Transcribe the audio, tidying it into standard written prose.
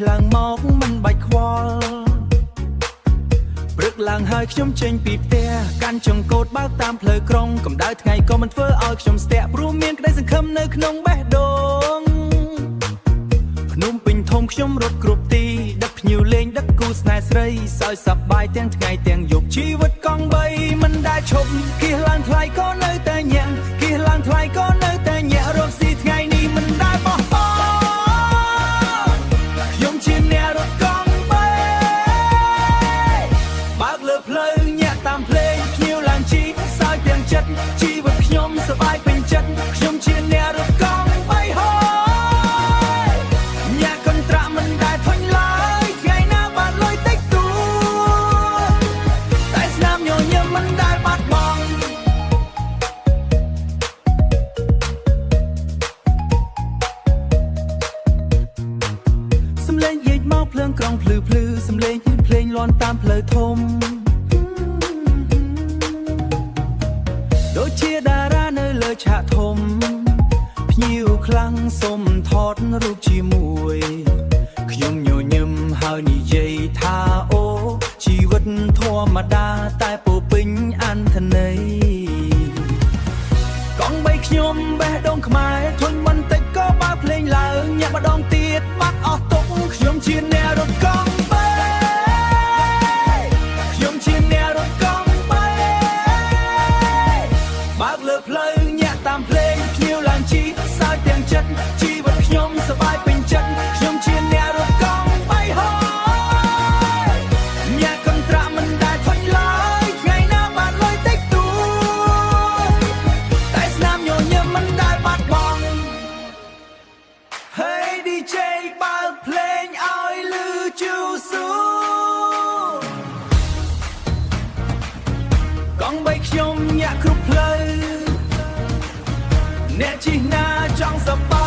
ឡើងមកមិនបាច់ខ្វល់ព្រឹកឡើងហើយខ្ញុំចេញពីផ្ទះកាន់ចង្កូតបើកតាមផ្លូវក្រុងកម្ដៅថ្ងៃក៏មិនធ្វើឲ្យខ្ញុំស្ទាក់ព្រោះមានក្តីសង្ឃឹមនៅក្នុងបេះដូងភ្នំពេញធំខ្ញុំរត់គ្រប់ទីដឹកភ្ញៀវលេងដឹកគូស្នេហ៍ស្រីសើចសប្បាយទាំងថ្ងៃទាំងយប់ជីវិតកង់បីមិនដែលឈប់គៀសឡើងថ្លៃក៏នៅតែញាក់គៀសឡើងថ្លៃក៏នៅតែញាក់រកស៊ីថ្ងៃនេះមិនដែលបោះបង់ខ្ញុំជាអ្នករត់កង់បីបើកលើផ្លូវញាក់តាមភ្លេងភ្ញៀវឡើងជីសើចទាំងចិត្តជីវិតខ្ញុំសប្បាយពេញចិត្តខ្ញុំជាអ្នករត់កង់បីហូញាក់កន្ត្រាក់មិនដែលធុញឡើយថ្ងៃណាបានលុយតិចតួតែស្នាមញញឹមមិនដែលបាត់បង់សំឡេងយាយមកភ្លើងក្រុងភ្លឺភ្លឺសំឡេងភ្លេងលាន់តាមផ្លូវធំដូចជាតារានៅលើឆាកធំភ្ញៀវខ្លាំងសុំថតរូបជាមួយខ្ញុំញញឹមហើយនិយាយថាអូជីវិតធម្មតាតែពោពេញអត្ថន័យកង់បីខ្ញុំបេះដូងខ្មែរធុញមិនតិចក៏បើភ្លេងឡើងញាក់ម្ដងទៀតបាត់អស់ទុកខ្ញុំជាអ្នករត់កង់បីខ្ញុំជាអ្នករត់កង់បីបើកលើផ្លូវញាក់តាមភ្លេងភ្ញៀវឡើងជីសើចទាំងចិត្តជីវិតខ្ញុំសប្បាយពេញចិត្តខ្ញុំជាអ្នករត់កង់បីហូញាក់កន្ត្រាក់មិនដែលធុញឡើយថ្ងៃណាបានលុយតិចតួតែស្នាមញញឹមមិនដែលបាត់បង់ Hey DJ បើកភ្លេងឲ្យលឺជូស៊ូកង់បីខ្ញុំញាក់គ្រប់ផ្លូវអ្នកជិះណាចង់សប្បាយ